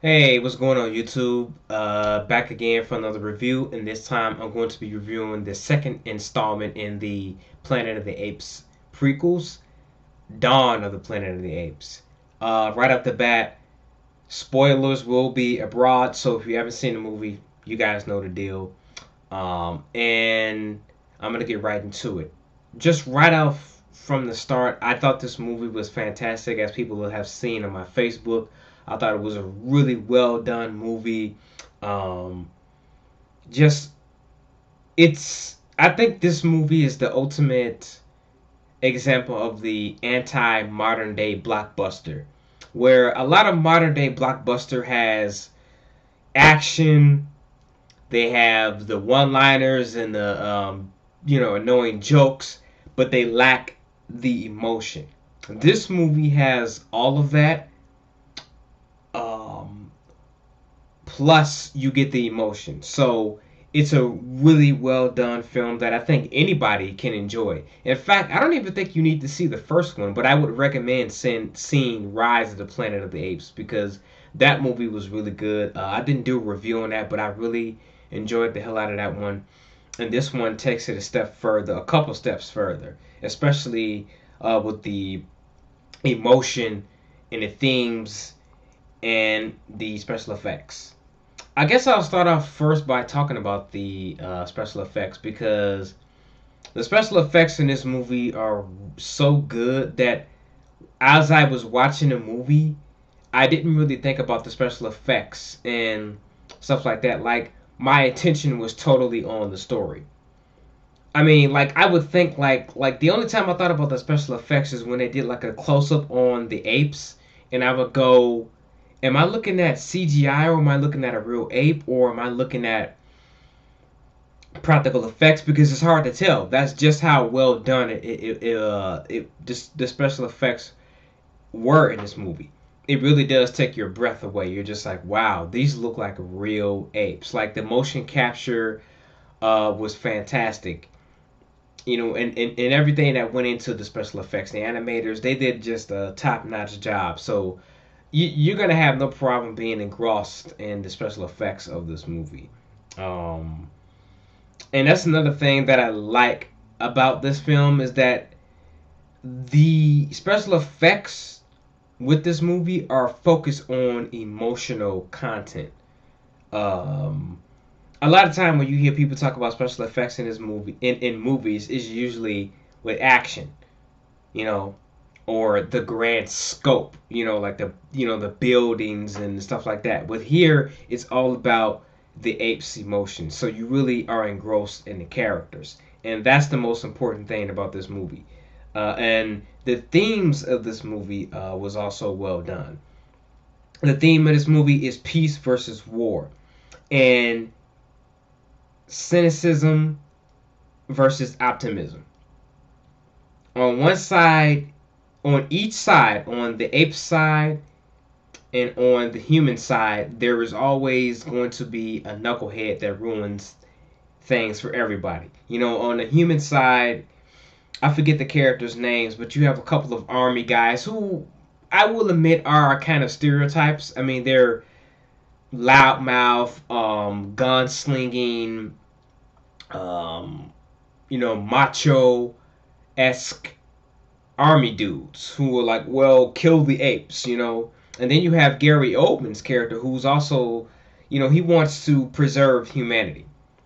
Hey, what's going on YouTube? Back again for another review, and this time I'm going to be reviewing the second installment in the Planet of the Apes prequels, Dawn of the Planet of the Apes. Right off the bat, spoilers will be abroad, so if you haven't seen the movie, you guys know the deal. And I'm gonna get right into it. Just right off from the start, I thought this movie was fantastic, as people will have seen on my Facebook. I thought it was a really well done movie. Um, just it's. I think this movie is the ultimate example of the anti modern day blockbuster, where a lot of modern day blockbuster has action. They have the one liners and the annoying jokes, but they lack the emotion. This movie has all of that. Um, Plus you get the emotion. So it's a really well done film that I think anybody can enjoy. In fact, I don't even think you need to see the first one, but I would recommend seeing Rise of the Planet of the Apes because that movie was really good. I didn't do a review on that, but I really enjoyed the hell out of that one. And this one takes it a step further, a couple steps further, especially with the emotion and the themes and the special effects. I guess I'll start off first by talking about the special effects because the special effects in this movie are so good that as I was watching the movie, I didn't really think about the special effects and stuff like that. Like my attention was totally on the story. I mean, like I would think like the only time I thought about the special effects is when they did like a close up on the apes, and I would go, am I looking at CGI or am I looking at a real ape or am I looking at practical effects? Because it's hard to tell. That's just how well done the special effects were in this movie. It really does take your breath away. You're just like, wow, these look like real apes. Like the motion capture was fantastic. And everything that went into the special effects, the animators, they did just a top notch job. So you're gonna have no problem being engrossed in the special effects of this movie. Um, and that's another thing that I like about this film is that the special effects with this movie are focused on emotional content. Um, a lot of time when you hear people talk about special effects in this movie in movies is usually with action, you know, or the grand scope, like the buildings and stuff like that. But here it's all about the apes' emotions. So you really are engrossed in the characters, and that's the most important thing about this movie. And the themes of this movie was also well done. The theme of this movie is peace versus war, and cynicism versus optimism. On one side, on each side, on the ape side and on the human side, there is always going to be a knucklehead that ruins things for everybody. On the human side, I forget the characters' names, but you have a couple of army guys who I will admit are kind of stereotypes. I mean, they're loudmouth, gunslinging, macho esque army dudes who are like, well, kill the apes. And then you have Gary Oldman's character who's also, he wants to preserve humanity.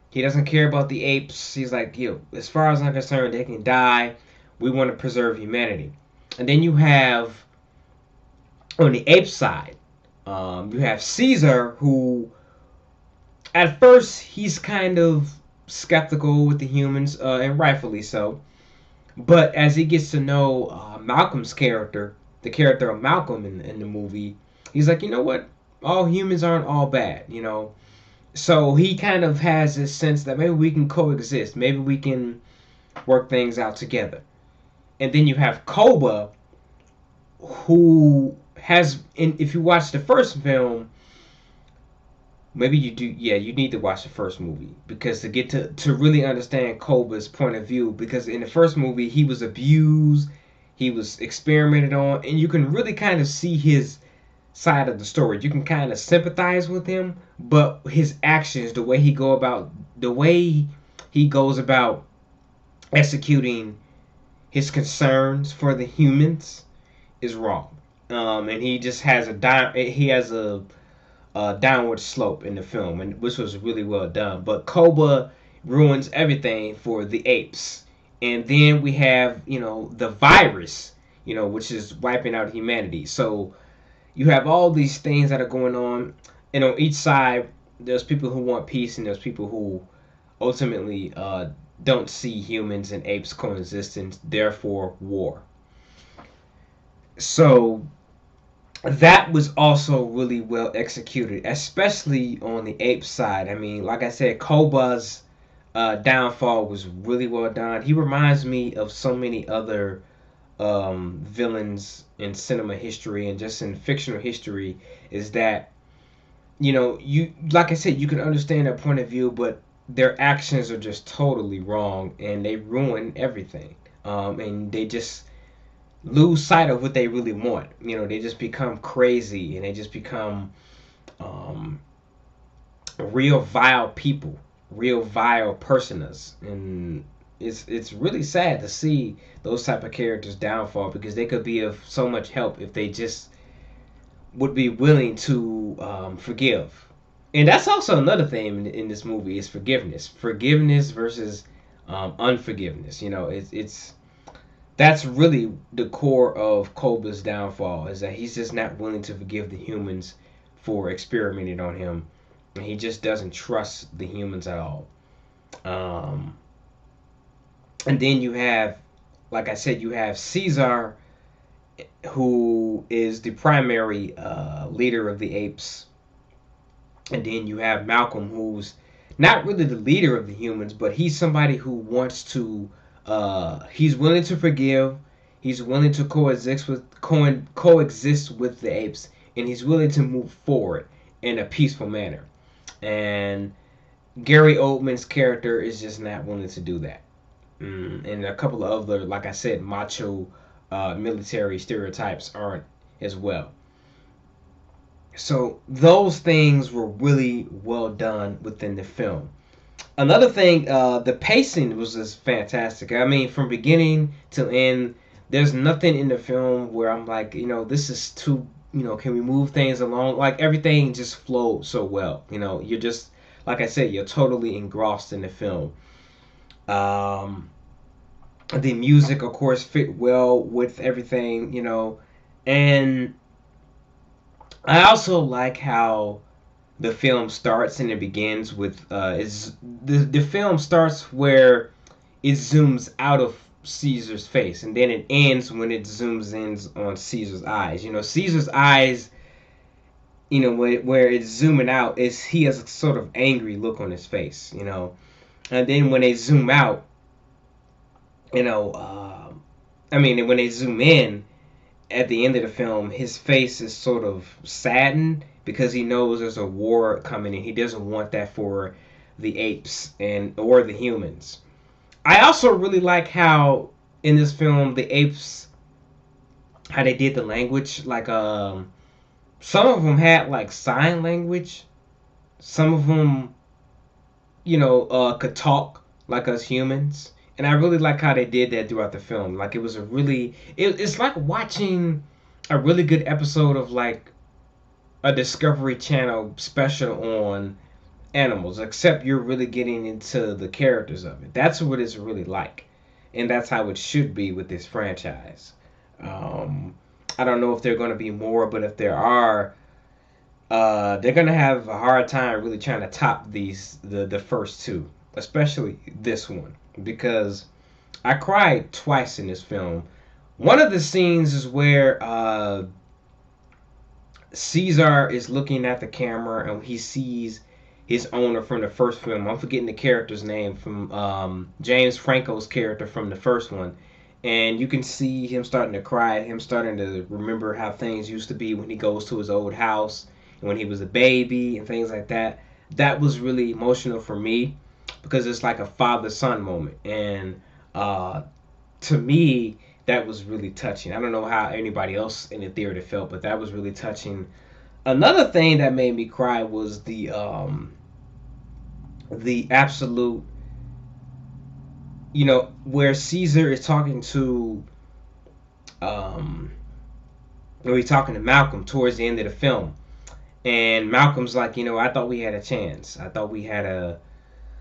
He doesn't care about the apes. He's like, as far as I'm concerned, they can die. We want to preserve humanity. And then you have on the ape side, you have Caesar, who at first he's kind of skeptical with the humans, and rightfully so. But as he gets to know Malcolm's character, the character of Malcolm in the movie, he's like, you know what? All humans aren't all bad. So he kind of has this sense that maybe we can coexist. Maybe we can work things out together. And then you have Koba, who if you watch the first film, maybe you do, yeah, you need to watch the first movie because to get to really understand Koba's point of view, because in the first movie he was abused, he was experimented on, and you can really kind of see his side of the story. You can kind of sympathize with him, but his actions, the way he goes about executing his concerns for the humans is wrong. And he just has a downward slope in the film, and which was really well done. But Koba ruins everything for the apes, and then we have the virus, which is wiping out humanity. So you have all these things that are going on, and on each side, there's people who want peace, and there's people who ultimately don't see humans and apes coexisting, therefore war. So that was also really well executed, especially on the ape side. I mean, like I said, Koba's downfall was really well done. He reminds me of so many other villains in cinema history and just in fictional history. Is that you like I said, you can understand their point of view, but their actions are just totally wrong, and they ruin everything. And they just lose sight of what they really want. They just become crazy, and they just become um, real vile people, real vile personas, and it's really sad to see those type of characters downfall, because they could be of so much help if they just would be willing to forgive. And that's also another thing in this movie is forgiveness versus unforgiveness. It's that's really the core of Koba's downfall, is that he's just not willing to forgive the humans for experimenting on him, and he just doesn't trust the humans at all. Um, and then you have, like I said, you have Caesar, who is the primary leader of the apes, and then you have Malcolm, who's not really the leader of the humans, but he's somebody who wants to. He's willing to forgive. He's willing to coexist with the apes, and he's willing to move forward in a peaceful manner. And Gary Oldman's character is just not willing to do that. And a couple of other, like I said, macho military stereotypes aren't as well. So those things were really well done within the film. Another thing, the pacing was just fantastic. I mean, from beginning to end, there's nothing in the film where I'm like, this is too, can we move things along? Like everything just flowed so well. You're just, like I said, you're totally engrossed in the film. Um, the music, of course, fit well with everything, and I also like how the film starts and it begins with is the film starts where it zooms out of Caesar's face, and then it ends when it zooms in on Caesar's eyes. Caesar's eyes, where it's zooming out, is he has a sort of angry look on his face, and then when they zoom out, I mean, when they zoom in at the end of the film, his face is sort of saddened because he knows there's a war coming and he doesn't want that for the apes and or the humans. I also really like how in this film the apes, how they did the language. Like some of them had like sign language. Some of them, could talk like us humans. And I really like how they did that throughout the film. Like it's like watching a really good episode of like a Discovery Channel special on animals, except you're really getting into the characters of it. That's what it's really like, and that's how it should be with this franchise. I don't know if there are going to be more, but if there are, they're going to have a hard time really trying to top the first two, especially this one, because I cried twice in this film. One of the scenes is where Caesar is looking at the camera and he sees his owner from the first film. I'm forgetting the character's name, from James Franco's character from the first one. And you can see him starting to cry, him starting to remember how things used to be when he goes to his old house and when he was a baby and things like that. That was really emotional for me because it's like a father-son moment. And to me, that was really touching. I don't know how anybody else in the theater felt, but that was really touching Another thing that made me cry was the absolute, where Caesar is talking to um where he's talking to Malcolm towards the end of the film, and Malcolm's like, I thought we had a chance. I thought we had a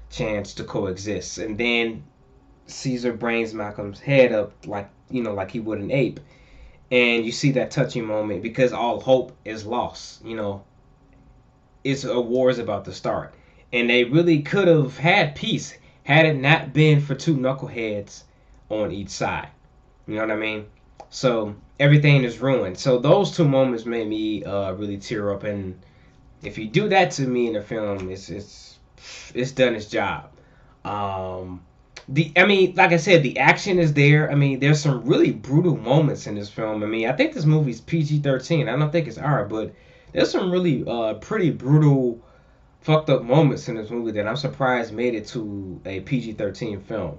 chance to coexist. And then Caesar brings Malcolm's head up like, like he would an ape. And you see that touching moment because all hope is lost. It's a war is about to start. And they really could have had peace had it not been for two knuckleheads on each side. You know what I mean? So everything is ruined. So those two moments made me really tear up. And if you do that to me in a film, it's done its job. Like I said, the action is there. There's some really brutal moments in this film. I think this movie's PG-13. I don't think it's R, but there's some really pretty brutal, fucked up moments in this movie that I'm surprised made it to a PG-13 film.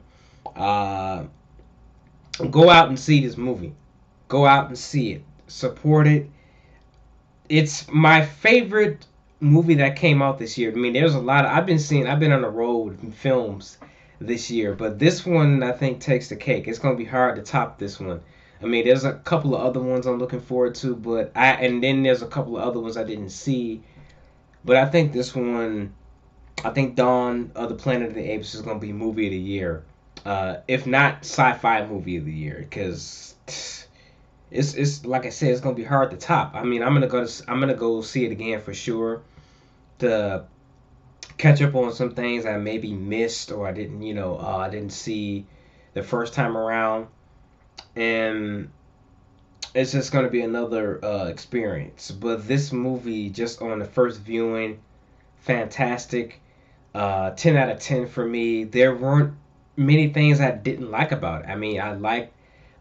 Go out and see this movie. Go out and see it. Support it. It's my favorite movie that came out this year. There's a lot of, I've been on the road in films this year, but this one I think takes the cake. It's gonna be hard to top this one. There's a couple of other ones I'm looking forward to, and then there's a couple of other ones I didn't see, but I think this one, I think Dawn of the Planet of the Apes is gonna be movie of the year, if not sci-fi movie of the year, because it's like I said, it's gonna be hard to top. I'm gonna go see it again for sure to catch up on some things I maybe missed or I didn't see the first time around, and it's just going to be another experience. But this movie, just on the first viewing, fantastic. 10 out of 10 for me. There weren't many things I didn't like about it. I liked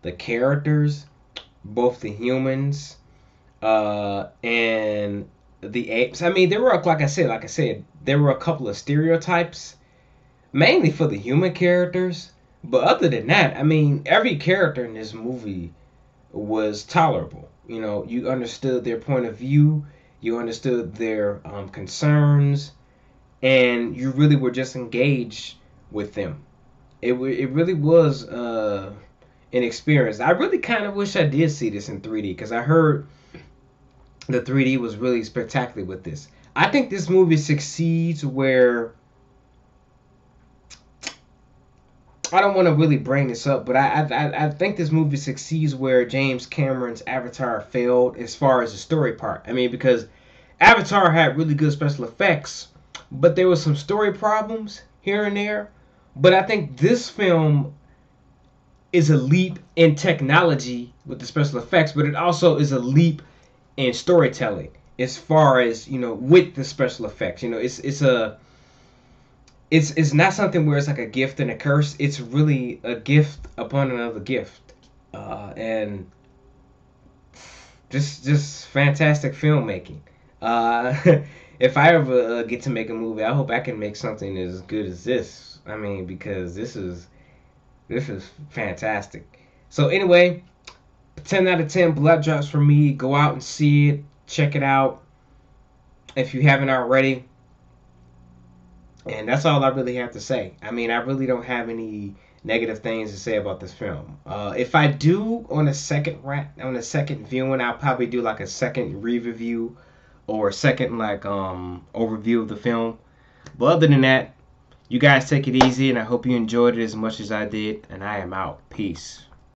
the characters, both the humans and the apes. There were, like I said, there were a couple of stereotypes, mainly for the human characters. But other than that, every character in this movie was tolerable. You understood their point of view, you understood their concerns, and you really were just engaged with them. It really was an experience. I really kind of wish I did see this in 3D because I heard the 3D was really spectacular with this. I think this movie succeeds where, I don't want to really bring this up, but I think this movie succeeds where James Cameron's Avatar failed as far as the story part. Because Avatar had really good special effects, but there were some story problems here and there. But I think this film is a leap in technology with the special effects, but it also is a leap in storytelling as far as with the special effects. It's not something where it's like a gift and a curse. It's really a gift upon another gift, and just fantastic filmmaking. If I ever get to make a movie, I hope I can make something as good as this. Because this is fantastic. So anyway, 10 out of 10 blood drops for me. Go out and see it. Check it out if you haven't already. And that's all I really have to say. I really don't have any negative things to say about this film. If I do on a second viewing, I'll probably do like a second re-review or a second overview of the film. But other than that, you guys take it easy, and I hope you enjoyed it as much as I did. And I am out. Peace.